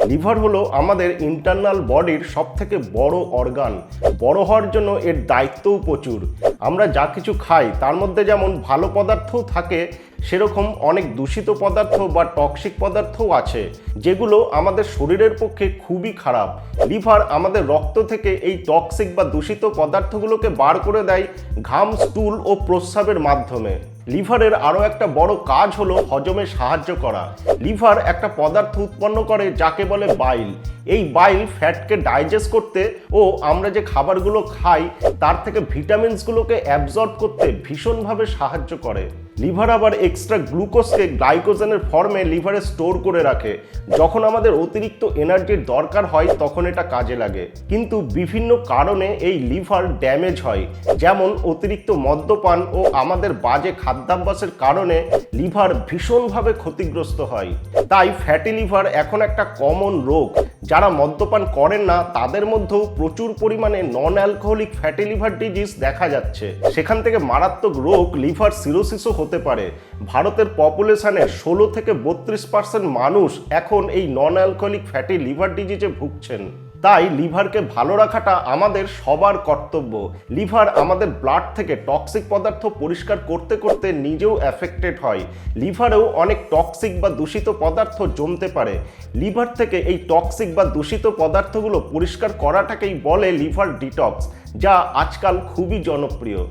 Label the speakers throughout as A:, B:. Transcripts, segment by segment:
A: Liver হলো আমাদের internal বডির সবথেকে বড় অর্গান। বড় হওয়ার জন্য এর দায়িত্বও প্রচুর। আমরা যা কিছু খাই তার মধ্যে যেমন ভালো পদার্থও থাকে, সেরকম অনেক দূষিত পদার্থ বা টক্সিক পদার্থও আছে, যেগুলো আমাদের শরীরের পক্ষে খুবই খারাপ। লিভার আমাদের রক্ত থেকে এই টক্সিক বা দূষিত পদার্থগুলোকে বার করে দেয় ঘাম, স্টুল ও প্রস্রাবের মাধ্যমে। লিভারের আরও একটা বড় কাজ হলো হজমে সাহায্য করা। লিভার একটা পদার্থ উৎপন্ন করে যাকে বলে বাইল। এই বাইল ফ্যাটকে ডাইজেস্ট করতে ও আমরা যে খাবারগুলো খাই তার থেকে ভিটামিনসগুলোকে অ্যাবজর্ব করতে ভীষণভাবে সাহায্য করে। লিভার আবার এক্সট্রা গ্লুকোজকে গ্লাইকোজেনের ফর্মে লিভারে স্টোর করে রাখে। যখন আমাদের অতিরিক্ত এনার্জির দরকার হয় তখন এটা কাজে লাগে। কিন্তু বিভিন্ন কারণে এই লিভার ড্যামেজ হয়, যেমন অতিরিক্ত মদ্যপান ও আমাদের বাজে খাদ্যাভ্যাসের কারণে লিভার ভীষণভাবে ক্ষতিগ্রস্ত হয়। তাই ফ্যাটি লিভার এখন একটা কমন রোগ। যারা মদ্যপান করেন না তাদের মধ্যেও প্রচুর পরিমাণে নন অ্যালকোহলিক ফ্যাটি লিভার ডিজিজ দেখা যাচ্ছে। সেখান থেকে মারাত্মক রোগ লিভার সিরোসিসও হতে পারে। ভারতের পপুলেশনের 16 থেকে 32% মানুষ এখন এই নন অ্যালকোহলিক ফ্যাটি লিভার ডিজিজে ভুগছেন। তাই লিভারকে ভালো রাখাটা আমাদের সবার কর্তব্য। লিভার আমাদের ব্লাড থেকে টক্সিক পদার্থ পরিষ্কার করতে করতে নিজেও অ্যাফেক্টেড হয়। লিভারেও অনেক টক্সিক বা দূষিত পদার্থ জমতে পারে। লিভার থেকে এই টক্সিক বা দূষিত পদার্থগুলো পরিষ্কার করাটাকেই বলে লিভার ডিটক্স, যা আজকাল খুবই জনপ্রিয়।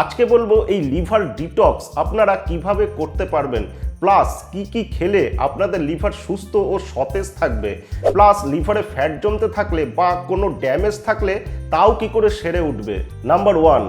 A: আজকে বলবো এই লিভার ডিটক্স আপনারা কিভাবে করতে পারবেন, প্লাস কি খেলে আপনাদের লিভার সুস্থ ও সতেজ থাকবে, প্লাস লিভারে ফ্যাট জমতে থাকলে বা কোনো ড্যামেজ থাকলে তাও কি করে সেরে উঠবে। নাম্বার 1,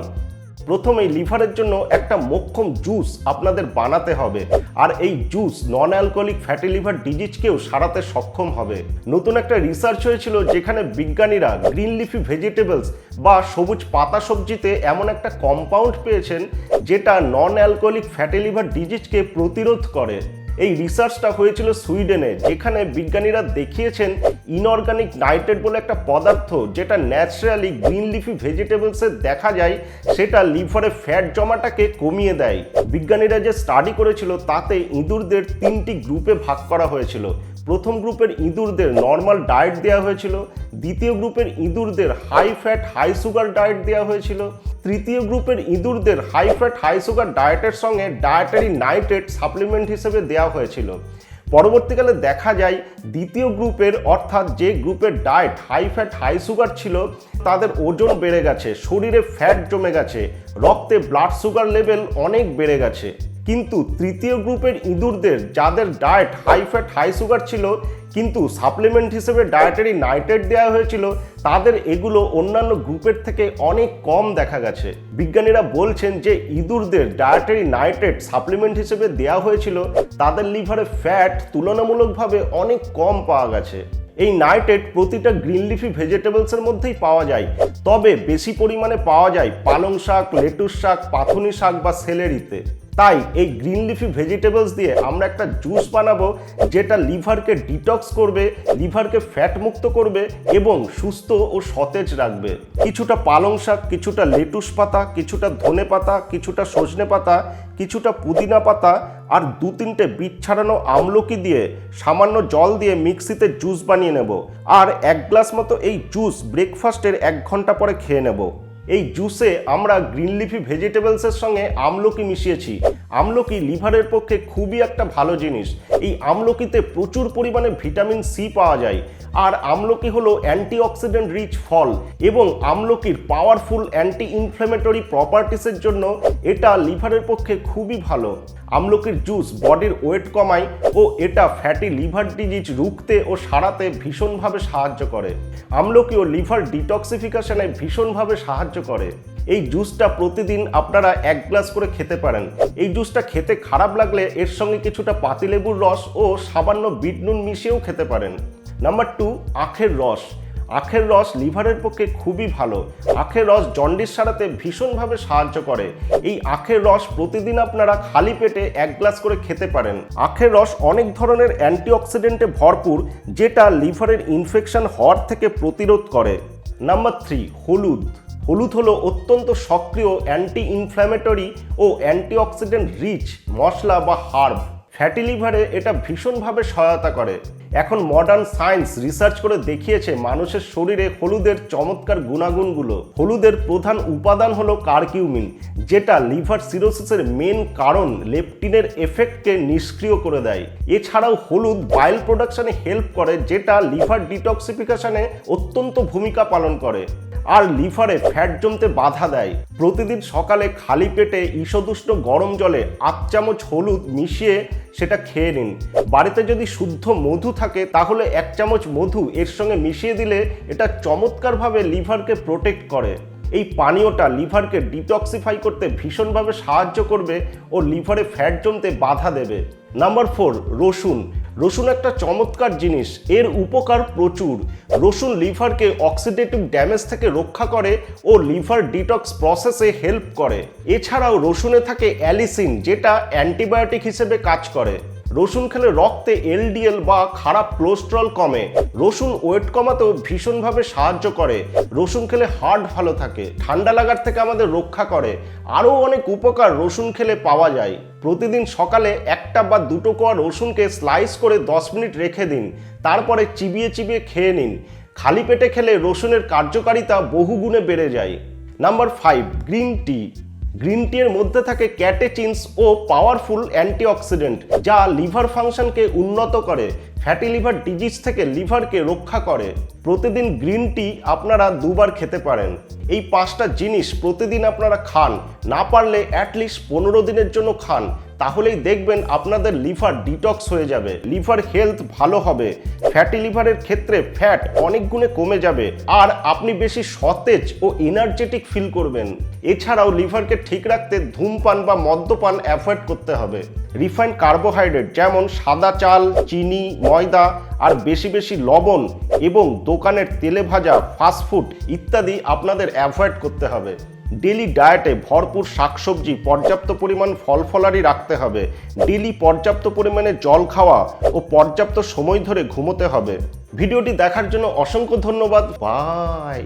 A: প্রথমেই লিভারের জন্য একটা মোক্ষম জুস আপনাদের বানাতে হবে। আর এই juice non alcoholic fatty liver ডিজিজকেও সারাতে সক্ষম হবে। নতুন একটা রিসার্চ হয়েছিল যেখানে বিজ্ঞানীরা গ্রিন লিফি ভেজিটেবলস বা সবুজ পাতা সবজিতে এমন একটা কম্পাউন্ড পেয়েছেন যেটা নন অ্যালকোহলিক ফ্যাটি লিভার ডিজিজকে প্রতিরোধ করে। এই রিসার্চটা হয়েছিল সুইডেনে, যেখানে বিজ্ঞানীরা দেখিয়েছেন ইনঅর্গানিক নাইট্রেট বলে একটা পদার্থ যেটা ন্যাচারালি গ্রিন লিফি ভেজিটেবলসে দেখা যায়, সেটা লিভারে ফ্যাট জমাটাকে কমিয়ে দেয়। বিজ্ঞানীরা যে স্টাডি করেছিল তাতে ইঁদুরদের 3টি গ্রুপে ভাগ করা হয়েছিল। প্রথম গ্রুপের ইঁদুরদের নর্মাল ডায়েট দেওয়া হয়েছিল, দ্বিতীয় গ্রুপের ইঁদুরদের high fat high sugar diet দেওয়া হয়েছিল, তৃতীয় গ্রুপের ইঁদুরদের হাই ফ্যাট হাই সুগার ডায়েটের সঙ্গে ডায়েটারি নাইট্রেট সাপ্লিমেন্ট হিসেবে দেওয়া হয়েছিল। পরবর্তীকালে দেখা যায় দ্বিতীয় গ্রুপের, অর্থাৎ যে গ্রুপের diet high fat high sugar ছিল, তাদের ওজন বেড়ে গেছে, শরীরে ফ্যাট জমে গেছে, রক্তে ব্লাড সুগার লেভেল অনেক বেড়ে গেছে। কিন্তু তৃতীয় গ্রুপের ইঁদুরদের, যাদের diet high fat high sugar ছিল কিন্তু সাপ্লিমেন্ট হিসেবে ডায়েটারি নাইট্রেট দেওয়া হয়েছিল, তাদের এগুলো অন্যান্য গ্রুপের থেকে অনেক কম দেখা গেছে। বিজ্ঞানীরা বলছেন যে ইঁদুরদের ডায়েটারি নাইট্রেট সাপ্লিমেন্ট হিসেবে দেওয়া হয়েছিল, তাদের লিভারে ফ্যাট তুলনামূলকভাবে অনেক কম পাওয়া গেছে। এই নাইট্রেট প্রতিটা গ্রিন লিফি ভেজিটেবলসের মধ্যেই পাওয়া যায়, তবে বেশি পরিমাণে পাওয়া যায় পালং শাক, লেটুস শাক, পাথুনি শাক বা সেলেরিতে। তাই এই গ্রিন লিফি ভেজিটেবলস দিয়ে আমরা একটা জুস বানাবো যেটা লিভারকে ডিটক্স করবে, লিভারকে ফ্যাট মুক্ত করবে এবং সুস্থ ও সতেজ রাখবে। কিছুটা পালং শাক, কিছুটা লেটুস পাতা, কিছুটা ধনে পাতা, কিছুটা সজনে পাতা, কিছুটা পুদিনা পাতা আর 2-3টে বীজ ছাড়ানো আমলকি দিয়ে সামান্য জল দিয়ে মিক্সিতে জুস বানিয়ে নেব। আর 1 গ্লাস মতো এই জুস ব্রেকফাস্টের 1 ঘন্টা পরে খেয়ে নেব। এই জুসে আমরা গ্রিন লিফি ভেজিটেবলসের সঙ্গে আমলকি মিশিয়েছি। আমলকি লিভারের পক্ষে খুবই একটা ভালো জিনিস। এই আমলকিতে প্রচুর পরিমাণে ভিটামিন সি পাওয়া যায়। আর আমলকি হলো অ্যান্টিঅক্সিডেন্ট রিচ ফল এবং আমলকির পাওয়ারফুল অ্যান্টি ইনফ্ল্যামেটরি প্রপার্টিসের জন্য এটা লিভারের পক্ষে খুবই ভালো। আমলকির জুস বডির ওয়েট কমায় ও এটা ফ্যাটি লিভার ডিজিজ রুখতে ও সারাতে ভীষণভাবে সাহায্য করে। আমলকিও লিভার ডিটক্সিফিকেশনে ভীষণভাবে সাহায্য করে। এই জুসটা প্রতিদিন আপনারা 1 গ্লাস করে খেতে পারেন। এই জুসটা খেতে খারাপ লাগলে এর সঙ্গে কিছুটা পাতিলেবুর রস ও সামান্য বিট নুন মিশিয়েও খেতে পারেন। নাম্বার 2, আখের রস। আখের রস লিভারের পক্ষে খুবই ভালো। আখের রস জন্ডিস সারাতে ভীষণভাবে সাহায্য করে। এই আখের রস প্রতিদিন আপনারা খালি পেটে 1 গ্লাস করে খেতে পারেন। আখের রস অনেক ধরনের অ্যান্টিঅক্সিডেন্টে ভরপুর, যেটা লিভারের ইনফেকশন হওয়ার থেকে প্রতিরোধ করে। নাম্বার 3, হলুদ। হলুদ হলো অত্যন্ত সক্রিয় অ্যান্টি ইনফ্ল্যামেটরি ও অ্যান্টিঅক্সিডেন্ট রিচ মশলা বা হার্ব। ফ্যাটি লিভারে এটা ভীষণভাবে সহায়তা করে। এখন মডার্ন সায়েন্স রিসার্চ করে দেখিয়েছে মানুষের শরীরে হলুদের চমৎকার গুণাগুণগুলো। হলুদের প্রধান উপাদান হলো কারকিউমিন, যেটা লিভার সিরোসিসের মেন কারণ লেপটিনের এফেক্টকে নিষ্ক্রিয় করে দেয়। এছাড়াও হলুদ বাইল প্রোডাকশনে হেল্প করে, যেটা লিভার ডিটক্সিফিকেশনে অত্যন্ত ভূমিকা পালন করে আর লিভারে ফ্যাট জমতে বাধা দেয়। প্রতিদিন সকালে খালি পেটে ঈষদুষ্ণ গরম জলে 8 চামচ হলুদ মিশিয়ে সেটা খেয়ে নিন। বাড়িতে যদি শুদ্ধ মধু থাকে তাহলে 1 চামচ মধু এর সঙ্গে মিশিয়ে দিলে এটা চমৎকারভাবে লিভারকে প্রোটেক্ট করে। এই পানীয়টা লিভারকে ডিটক্সিফাই করতে ভীষণভাবে সাহায্য করবে ও লিভারে ফ্যাট জমতে বাধা দেবে। নাম্বার 4, রসুন। রসুন একটা চমৎকার জিনিস, এর উপকার প্রচুর। রসুন লিভারকে অক্সিডেটিভ ড্যামেজ থেকে রক্ষা করে ও লিভার ডিটক্স প্রসেসে হেল্প করে। এছাড়াও রসুনে থাকে অ্যালিসিন, যেটা অ্যান্টিবায়োটিক হিসেবে কাজ করে। রসুন খেলে রক্তে এলডিএল বা খারাপ কোলেস্টেরল কমে। রসুন ওয়েট কমাতেও ভীষণভাবে সাহায্য করে। রসুন খেলে হার্ট ভালো থাকে, ঠান্ডা লাগার থেকে আমাদের রক্ষা করে। আরও অনেক উপকার রসুন খেলে পাওয়া যায়। প্রতিদিন সকালে 1টা বা 2টো কোয়া রসুনকে স্লাইস করে 10 মিনিট রেখে দিন, তারপরে চিবিয়ে চিবিয়ে খেয়ে নিন। খালি পেটে খেলে রসুনের কার্যকারিতা বহুগুণে বেড়ে যায়। Number 5, green tea. Green tea এর মধ্যে থাকে ক্যাটেচিনস ও পাওয়ারফুল অ্যান্টিঅক্সিডেন্ট, যা লিভার ফাংশনকে উন্নত করে, ফ্যাটি লিভার ডিজিজ থেকে লিভারকে রক্ষা করে। প্রতিদিন গ্রিন টি আপনারা 2বার খেতে পারেন। এই 5টা জিনিস প্রতিদিন আপনারা খান, না পারলে অ্যাটলিস্ট 15 দিনের জন্য খান, তাহলেই দেখবেন আপনাদের লিভার ডিটক্স হয়ে যাবে, লিভার হেলথ ভালো হবে। ফ্যাটি লিভারের ক্ষেত্রে ফ্যাট অনেক গুণে কমে যাবে আর আপনি বেশি সতেজ ও এনার্জেটিক ফিল করবেন। এছাড়াও লিভারকে ঠিক রাখতে ধূমপান বা মদ্যপান অ্যাভয়েড করতে হবে। রিফাইন্ড কার্বোহাইড্রেট যেমন সাদা চাল, চিনি, ময়দা আর বেশি বেশি লবণ এবং দোকানের তেলে ভাজা ফাস্টফুড ইত্যাদি আপনাদের অ্যাভয়েড করতে হবে। ডেলি ডায়েটে ভরপুর শাকসবজি, পর্যাপ্ত পরিমাণ ফল ফলারি রাখতে হবে। ডেলি পর্যাপ্ত পরিমাণে জল খাওয়া ও পর্যাপ্ত সময় ধরে ঘুমোতে হবে। ভিডিওটি দেখার জন্য অসংখ্য ধন্যবাদ। বাই।